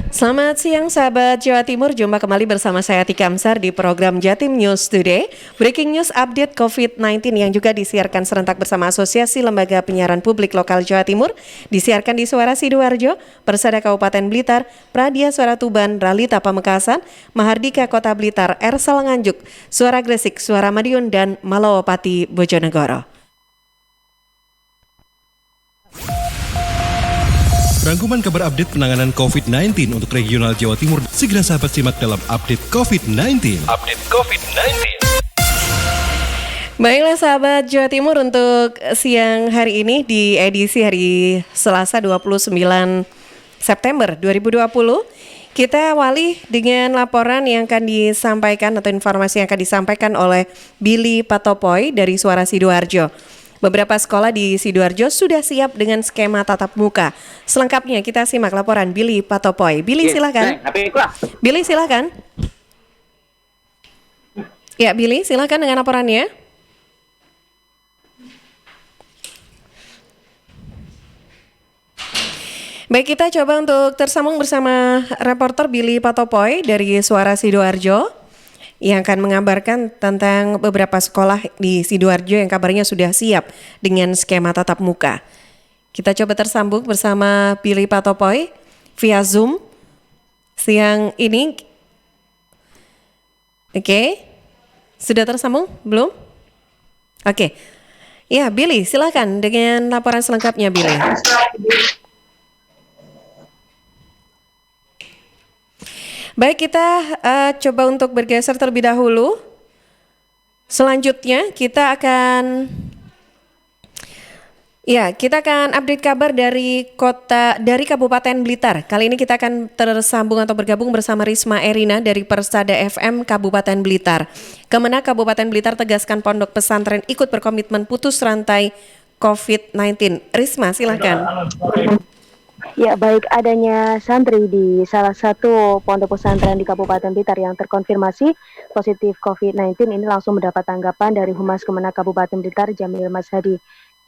Selamat siang sahabat Jawa Timur, jumpa kembali bersama saya Tika Amsar di program Jatim News Today. Breaking news update COVID-19 yang juga disiarkan serentak bersama Asosiasi Lembaga Penyiaran Publik Lokal Jawa Timur, disiarkan di Suara Sidoarjo, Persada Kabupaten Blitar, Pradia Suara Tuban, Ralita Pamekasan, Mahardika Kota Blitar, Ersal Nganjuk, Suara Gresik, Suara Madiun, dan Malawapati Bojonegoro. Rangkuman kabar update penanganan COVID-19 untuk regional Jawa Timur segera sahabat simak dalam update COVID-19. Baiklah sahabat Jawa Timur, untuk siang hari ini di edisi hari Selasa 29 September 2020, kita awali dengan laporan yang akan disampaikan atau informasi yang akan disampaikan oleh Billy Patopoy dari Suara Sidoarjo. Beberapa sekolah di Sidoarjo sudah siap dengan skema tatap muka. Selengkapnya kita simak laporan Billy Patopoy. Billy silakan. Billy silakan. Ya Billy silakan dengan laporannya. Baik, kita coba untuk tersambung bersama reporter Billy Patopoy dari Suara Sidoarjo yang akan mengabarkan tentang beberapa sekolah di Sidoarjo yang kabarnya sudah siap dengan skema tatap muka. Kita coba tersambung bersama Billy Patopoy via Zoom siang ini. Oke, sudah tersambung? Belum? Oke. Ya, Billy, silakan dengan laporan selengkapnya, Billy. Baik, kita coba untuk bergeser terlebih dahulu. Selanjutnya kita akan update kabar dari Kabupaten Blitar. Kali ini kita akan tersambung atau bergabung bersama Risma Erina dari Persada FM Kabupaten Blitar. Kemenak Kabupaten Blitar tegaskan pondok pesantren ikut berkomitmen putus rantai COVID-19. Risma, silakan. Ya, baik, adanya santri di salah satu pondok pesantren di Kabupaten Blitar yang terkonfirmasi positif COVID-19 ini langsung mendapat tanggapan dari Humas Kemenak Kabupaten Blitar, Jamil Mashadi.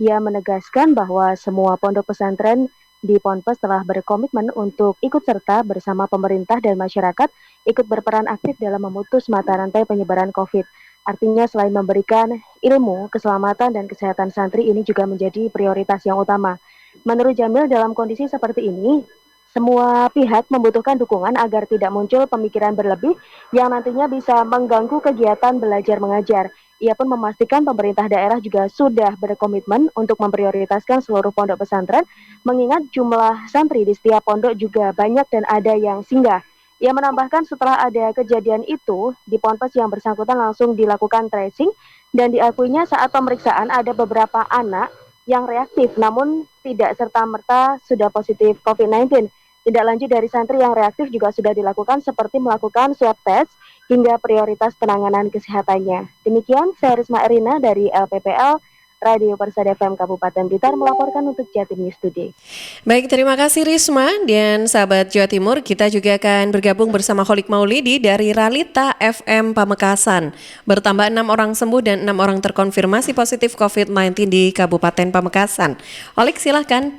Ia menegaskan bahwa semua pondok pesantren di Ponpes telah berkomitmen untuk ikut serta bersama pemerintah dan masyarakat ikut berperan aktif dalam memutus mata rantai penyebaran COVID. Artinya selain memberikan ilmu, keselamatan, dan kesehatan santri ini juga menjadi prioritas yang utama. Menurut Jamil, dalam kondisi seperti ini, semua pihak membutuhkan dukungan agar tidak muncul pemikiran berlebih yang nantinya bisa mengganggu kegiatan belajar mengajar. Ia pun memastikan pemerintah daerah juga sudah berkomitmen untuk memprioritaskan seluruh pondok pesantren, mengingat jumlah santri di setiap pondok juga banyak dan ada yang singgah. Ia menambahkan setelah ada kejadian itu, di Ponpes yang bersangkutan langsung dilakukan tracing dan diakuinya saat pemeriksaan ada beberapa anak yang reaktif namun tidak serta-merta sudah positif COVID-19. Tindak lanjut dari santri yang reaktif juga sudah dilakukan seperti melakukan swab test hingga prioritas penanganan kesehatannya. Demikian, saya Risma Erina dari LPPL Radio Persada FM Kabupaten Blitar melaporkan untuk Jatim News Today. Baik, terima kasih Risma. Dan sahabat Jawa Timur, kita juga akan bergabung bersama Kholik Maulidi dari Ralita FM Pamekasan. Bertambah 6 orang sembuh dan 6 orang terkonfirmasi positif COVID-19 di Kabupaten Pamekasan. Kholik, silahkan.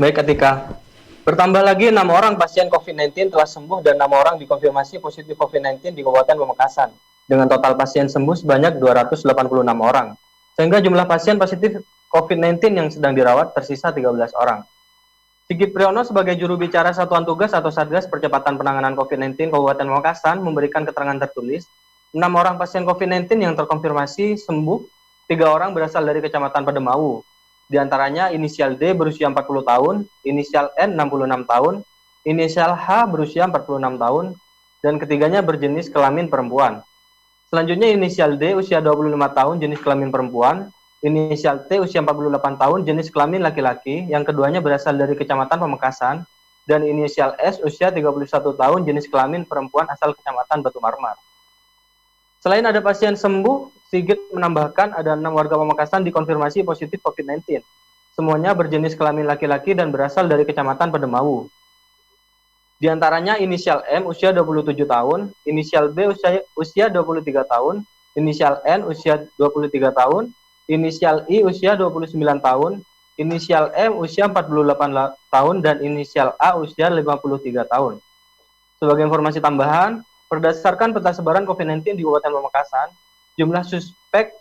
Baik, Atika. Bertambah lagi 6 orang pasien COVID-19 telah sembuh dan 6 orang dikonfirmasi positif COVID-19 di Kabupaten Pamekasan. Dengan total pasien sembuh sebanyak 286 orang. Sehingga jumlah pasien positif COVID-19 yang sedang dirawat tersisa 13 orang. Sigit Priyono sebagai juru bicara Satuan Tugas atau Satgas Percepatan Penanganan COVID-19 Kabupaten Pamekasan memberikan keterangan tertulis, 6 orang pasien COVID-19 yang terkonfirmasi sembuh, 3 orang berasal dari Kecamatan Pademawu. Di antaranya inisial D berusia 40 tahun, inisial N 66 tahun, inisial H berusia 46 tahun, dan ketiganya berjenis kelamin perempuan. Selanjutnya inisial D usia 25 tahun jenis kelamin perempuan, inisial T usia 48 tahun jenis kelamin laki-laki, yang keduanya berasal dari Kecamatan Pamekasan, dan inisial S usia 31 tahun jenis kelamin perempuan asal Kecamatan Batu Marmar. Selain ada pasien sembuh, Sigit menambahkan ada 6 warga Pamekasan dikonfirmasi positif COVID-19. Semuanya berjenis kelamin laki-laki dan berasal dari Kecamatan Pademawu. Di antaranya inisial M usia 27 tahun, inisial B usia 23 tahun, inisial N usia 23 tahun, inisial I usia 29 tahun, inisial M usia 48 tahun dan inisial A usia 53 tahun. Sebagai informasi tambahan, berdasarkan peta sebaran COVID-19 di Kabupaten Pamekasan, jumlah suspek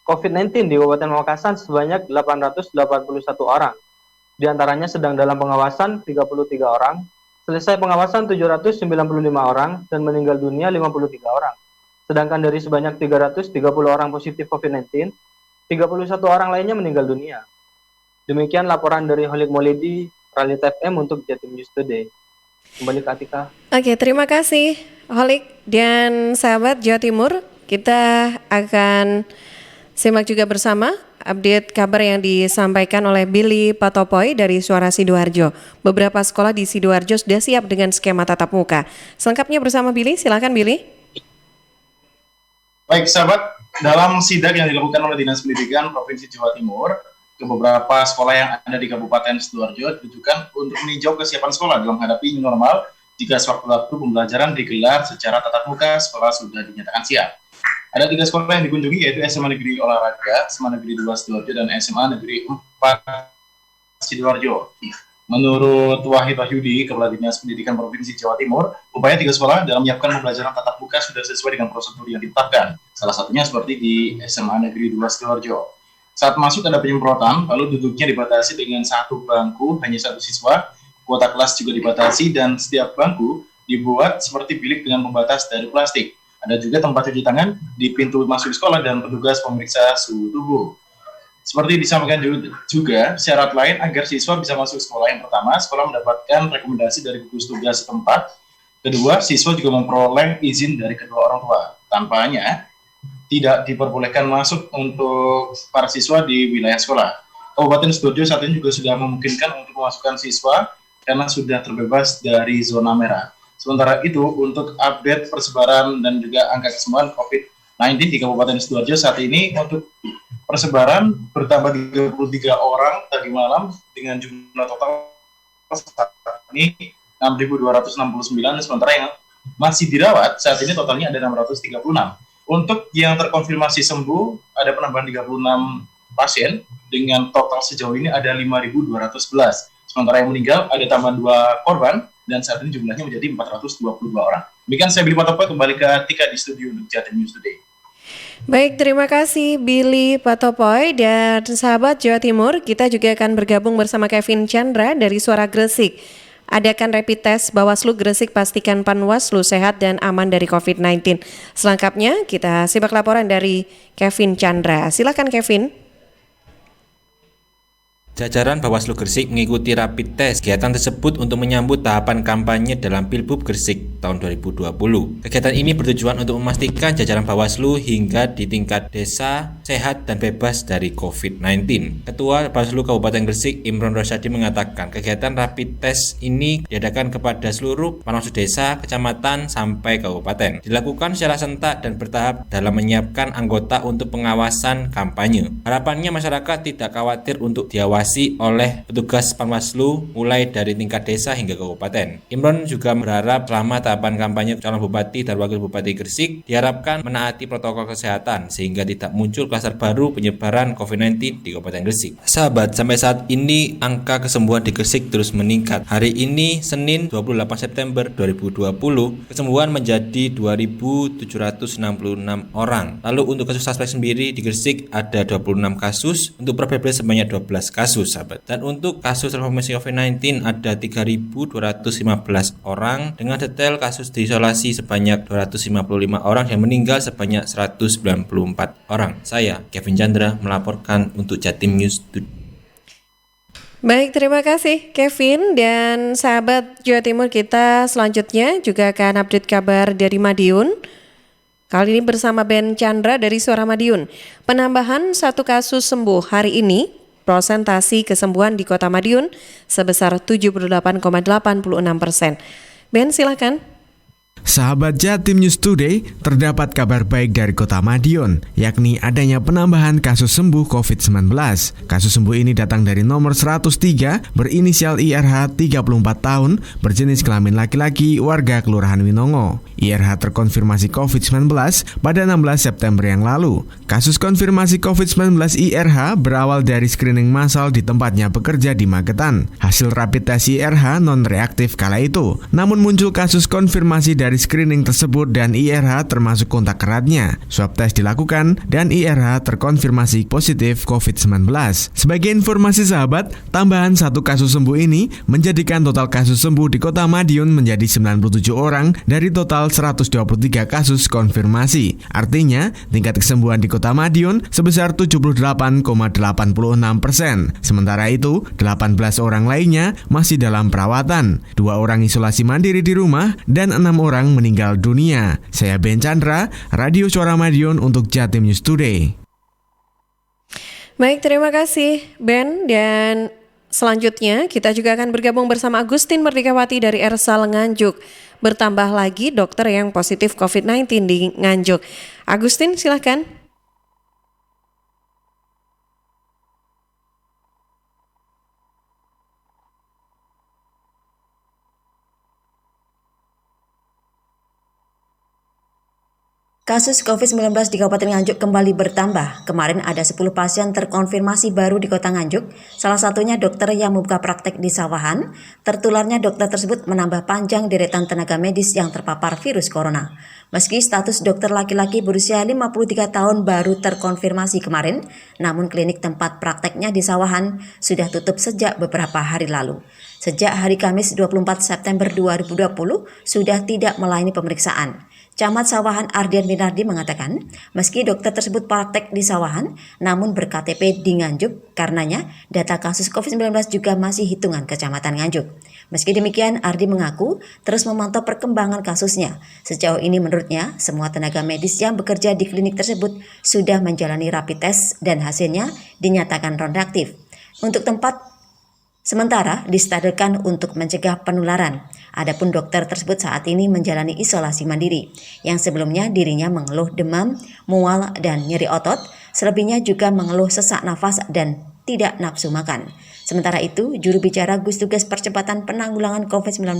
COVID-19 di Kabupaten Pamekasan sebanyak 881 orang. Di antaranya sedang dalam pengawasan 33 orang, selesai pengawasan 795 orang, dan meninggal dunia 53 orang. Sedangkan dari sebanyak 330 orang positif COVID-19, 31 orang lainnya meninggal dunia. Demikian laporan dari Holik Moledi, Ralit FM untuk Jatim News Today. Kembali ke Atika. Oke, terima kasih Holik dan sahabat Jawa Timur. Kita akan simak juga bersama update kabar yang disampaikan oleh Billy Patopoy dari Suara Sidoarjo. Beberapa sekolah di Sidoarjo sudah siap dengan skema tatap muka. Selengkapnya bersama Billy, silakan Billy. Baik sahabat, dalam sidak yang dilakukan oleh Dinas Pendidikan Provinsi Jawa Timur ke beberapa sekolah yang ada di Kabupaten Sidoarjo ditujukan untuk meninjau kesiapan sekolah dalam menghadapi new normal jika sewaktu-waktu pembelajaran digelar secara tatap muka sekolah sudah dinyatakan siap. Ada 3 sekolah yang dikunjungi yaitu SMA Negeri Olahraga, SMA Negeri 2 Sidoarjo, dan SMA Negeri 4 Sidoarjo. Menurut Wahid Wahyudi, Kepala Dinas Pendidikan Provinsi Jawa Timur, upaya 3 sekolah dalam menyiapkan pembelajaran tatap muka sudah sesuai dengan prosedur yang ditetapkan. Salah satunya seperti di SMA Negeri 2 Sidoarjo. Saat masuk ada penyemprotan, lalu duduknya dibatasi dengan 1 bangku, hanya 1 siswa, kuota kelas juga dibatasi, dan setiap bangku dibuat seperti bilik dengan pembatas dari plastik. Ada juga tempat cuci tangan di pintu masuk sekolah dan petugas pemeriksa suhu tubuh. Seperti disampaikan juga, syarat lain agar siswa bisa masuk sekolah. Yang pertama, sekolah mendapatkan rekomendasi dari gugus tugas setempat. Kedua, siswa juga memperoleh izin dari kedua orang tua. Tanpanya, tidak diperbolehkan masuk untuk para siswa di wilayah sekolah. Kabupaten Sidoarjo saat ini juga sudah memungkinkan untuk memasukkan siswa karena sudah terbebas dari zona merah. Sementara itu, untuk update persebaran dan juga angka kesembuhan COVID-19 di Kabupaten Sidoarjo saat ini, untuk persebaran bertambah 33 orang tadi malam dengan jumlah total saat ini 6.269, sementara yang masih dirawat saat ini totalnya ada 636. Untuk yang terkonfirmasi sembuh ada penambahan 36 pasien dengan total sejauh ini ada 5.211. Sementara yang meninggal ada tambahan 2 korban dan saat ini jumlahnya menjadi 422 orang. Demikian saya Billy Patopoy, kembali ke Tika di studio untuk Jatim News Today. Baik, terima kasih Billy Patopoy dan sahabat Jawa Timur. Kita juga akan bergabung bersama Kevin Chandra dari Suara Gresik. Adakan rapid test Bawaslu Gresik, pastikan Panwaslu sehat dan aman dari COVID-19. Selengkapnya kita simak laporan dari Kevin Chandra. Silakan Kevin. Jajaran Bawaslu Gresik mengikuti rapid test. Kegiatan tersebut untuk menyambut tahapan kampanye dalam Pilbub Gresik tahun 2020. Kegiatan ini bertujuan untuk memastikan jajaran Bawaslu hingga di tingkat desa sehat dan bebas dari COVID-19. Ketua Bawaslu Kabupaten Gresik, Imron Rosyadi, mengatakan kegiatan rapid test ini diadakan kepada seluruh Panwaslu desa, kecamatan, sampai kabupaten. Dilakukan secara serentak dan bertahap dalam menyiapkan anggota untuk pengawasan kampanye. Harapannya masyarakat tidak khawatir untuk diawasi oleh petugas Panwaslu mulai dari tingkat desa hingga kabupaten. Imron juga berharap selama tahapan kampanye calon bupati dan wakil bupati Gresik diharapkan menaati protokol kesehatan sehingga tidak muncul klaster baru penyebaran COVID-19 di Kabupaten Gresik. Sahabat, sampai saat ini angka kesembuhan di Gresik terus meningkat. Hari ini Senin 28 September 2020 kesembuhan menjadi 2.766 orang. Lalu untuk kasus suspek sendiri di Gresik ada 26 kasus, untuk probable sebanyak 12 kasus. Sahabat. Dan untuk kasus terkonfirmasi COVID-19 ada 3.215 orang, dengan detail kasus diisolasi sebanyak 255 orang dan meninggal sebanyak 194 orang. Saya Kevin Chandra melaporkan untuk Jatim News Today. Baik, terima kasih Kevin dan sahabat Jawa Timur. Kita selanjutnya juga akan update kabar dari Madiun. Kali ini bersama Ben Chandra dari Suara Madiun. Penambahan 1 kasus sembuh hari ini. Prosentasi kesembuhan di Kota Madiun sebesar 78,86%. Ben, silakan. Sahabat Jatim News Today, terdapat kabar baik dari Kota Madiun, yakni adanya penambahan kasus sembuh COVID-19. Kasus sembuh ini datang dari nomor 103 berinisial IRH 34 tahun, berjenis kelamin laki-laki, warga Kelurahan Winongo. IRH terkonfirmasi COVID-19 pada 16 September yang lalu. Kasus konfirmasi COVID-19 IRH berawal dari screening massal di tempatnya bekerja di Magetan. Hasil rapid test IRH non-reaktif kala itu, namun muncul kasus konfirmasi dari screening tersebut dan IRH termasuk kontak eratnya. Swab test dilakukan dan IRH terkonfirmasi positif COVID-19. Sebagai informasi sahabat, tambahan satu kasus sembuh ini menjadikan total kasus sembuh di Kota Madiun menjadi 97 orang dari total 123 kasus konfirmasi. Artinya, tingkat kesembuhan di Kota Madiun sebesar 78,86%. Sementara itu, 18 orang lainnya masih dalam perawatan. 2 orang isolasi mandiri di rumah dan 6 orang meninggal dunia. Saya Ben Chandra, Radio Suara Madiun untuk Jatim News Today. Baik, terima kasih Ben. Dan selanjutnya kita juga akan bergabung bersama Agustin Merdikawati dari Ersal Nganjuk. Bertambah lagi dokter yang positif COVID-19 di Nganjuk. Agustin, silahkan. Kasus COVID-19 di Kabupaten Nganjuk kembali bertambah. Kemarin ada 10 pasien terkonfirmasi baru di Kota Nganjuk, salah satunya dokter yang membuka praktek di Sawahan. Tertularnya dokter tersebut menambah panjang deretan tenaga medis yang terpapar virus corona. Meski status dokter laki-laki berusia 53 tahun baru terkonfirmasi kemarin, namun klinik tempat prakteknya di Sawahan sudah tutup sejak beberapa hari lalu. Sejak hari Kamis 24 September 2020 sudah tidak melayani pemeriksaan. Camat Sawahan Ardian Winardi mengatakan, meski dokter tersebut praktek di Sawahan, namun berKTP di Nganjuk, karenanya data kasus COVID-19 juga masih hitungan Kecamatan Nganjuk. Meski demikian, Ardi mengaku terus memantau perkembangan kasusnya. Sejauh ini menurutnya, semua tenaga medis yang bekerja di klinik tersebut sudah menjalani rapid test dan hasilnya dinyatakan reaktif. Untuk tempat sementara distabilkan untuk mencegah penularan. Adapun dokter tersebut saat ini menjalani isolasi mandiri, yang sebelumnya dirinya mengeluh demam, mual, dan nyeri otot, selebihnya juga mengeluh sesak nafas dan tidak nafsu makan. Sementara itu, juru bicara Gugus Tugas Percepatan Penanggulangan COVID-19,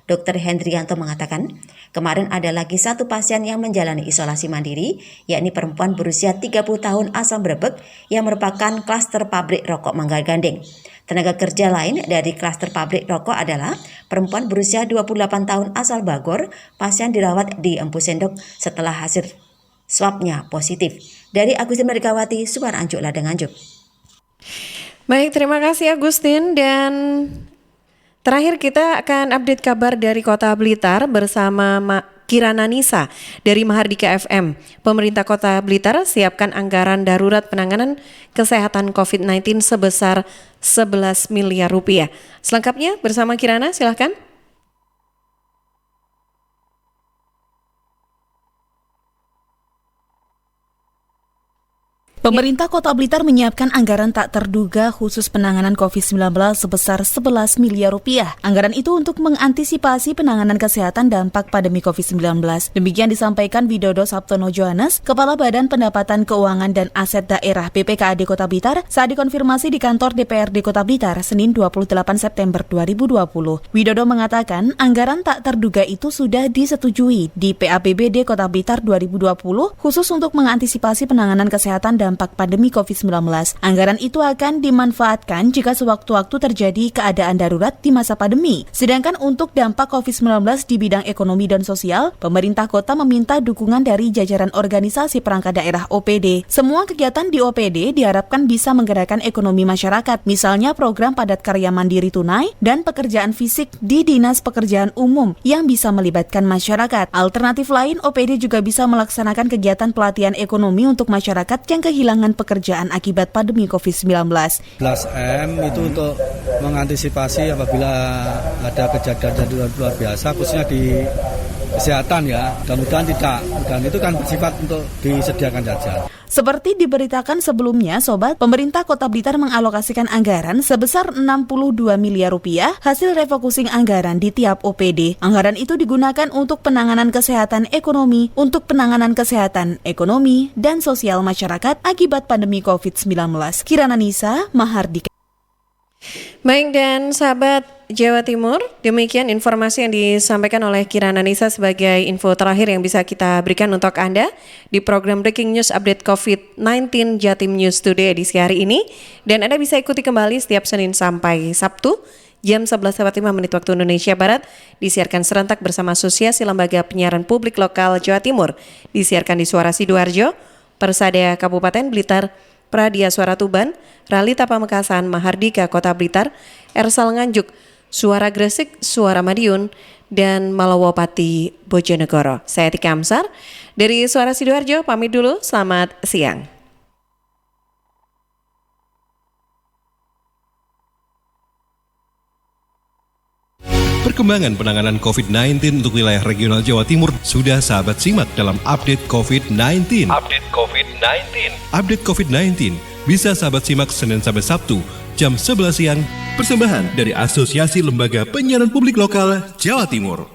Dr. Hendrianto mengatakan, kemarin ada lagi satu pasien yang menjalani isolasi mandiri, yakni perempuan berusia 30 tahun asal Brebek yang merupakan klaster pabrik rokok Manggar Gandeng. Tenaga kerja lain dari klaster pabrik rokok adalah perempuan berusia 28 tahun asal Bagor, pasien dirawat di Empu Sendok setelah hasil swabnya positif. Dari Agustin Merdikawati, Suara Anjuk Ladang Anjuk. Baik, terima kasih Agustin. Dan terakhir kita akan update kabar dari Kota Blitar bersama Kirana Nisa dari Mahardika FM. Pemerintah Kota Blitar siapkan anggaran darurat penanganan kesehatan COVID-19 sebesar 11 miliar rupiah. Selengkapnya bersama Kirana, silahkan. Pemerintah Kota Blitar menyiapkan anggaran tak terduga khusus penanganan COVID-19 sebesar 11 miliar rupiah. Anggaran itu untuk mengantisipasi penanganan kesehatan dampak pandemi COVID-19. Demikian disampaikan Widodo Sabtono Johannes, Kepala Badan Pendapatan Keuangan dan Aset Daerah BPKAD Kota Blitar saat dikonfirmasi di kantor DPRD Kota Blitar Senin 28 September 2020. Widodo mengatakan anggaran tak terduga itu sudah disetujui di PAPBD Kota Blitar 2020 khusus untuk mengantisipasi penanganan kesehatan dampak pandemi COVID-19. Anggaran itu akan dimanfaatkan jika sewaktu-waktu terjadi keadaan darurat di masa pandemi. Sedangkan untuk dampak COVID-19 di bidang ekonomi dan sosial, pemerintah kota meminta dukungan dari jajaran organisasi perangkat daerah OPD. Semua kegiatan di OPD diharapkan bisa menggerakkan ekonomi masyarakat, misalnya program padat karya mandiri tunai dan pekerjaan fisik di Dinas Pekerjaan Umum yang bisa melibatkan masyarakat. Alternatif lain, OPD juga bisa melaksanakan kegiatan pelatihan ekonomi untuk masyarakat yang kehilangan pekerjaan akibat pandemi COVID-19. 11M itu untuk mengantisipasi apabila ada kejadian luar biasa, khususnya di kesehatan ya, mudah-mudahan tidak, dan itu kan bersifat untuk disediakan jajan. Seperti diberitakan sebelumnya, Sobat, pemerintah Kota Blitar mengalokasikan anggaran sebesar 62 miliar rupiah hasil refocusing anggaran di tiap OPD. Anggaran itu digunakan untuk penanganan kesehatan ekonomi, dan sosial masyarakat akibat pandemi COVID-19. Kirana Nisa, Mahardika. Baik, dan sahabat Jawa Timur, demikian informasi yang disampaikan oleh Kirana Nisa sebagai info terakhir yang bisa kita berikan untuk Anda di program Breaking News Update COVID-19 Jatim News Today edisi hari ini. Dan Anda bisa ikuti kembali setiap Senin sampai Sabtu jam 11.05 waktu Indonesia Barat, disiarkan serentak bersama Asosiasi Lembaga Penyiaran Publik Lokal Jawa Timur, disiarkan di Suara Sidoarjo, Persada Kabupaten Blitar, Pradia Suara Tuban, Ralita Pamekasan, Mahardika Kota Blitar, Ersal Nganjuk, Suara Gresik, Suara Madiun, dan Malawapati Bojonegoro. Saya Tika Amsar dari Suara Sidoarjo, pamit dulu, selamat siang. Perkembangan penanganan COVID-19 untuk wilayah regional Jawa Timur sudah sahabat simak dalam Update COVID-19. Update COVID-19 bisa sahabat simak Senin sampai Sabtu jam 11 siang. Persembahan dari Asosiasi Lembaga Penyiaran Publik Lokal Jawa Timur.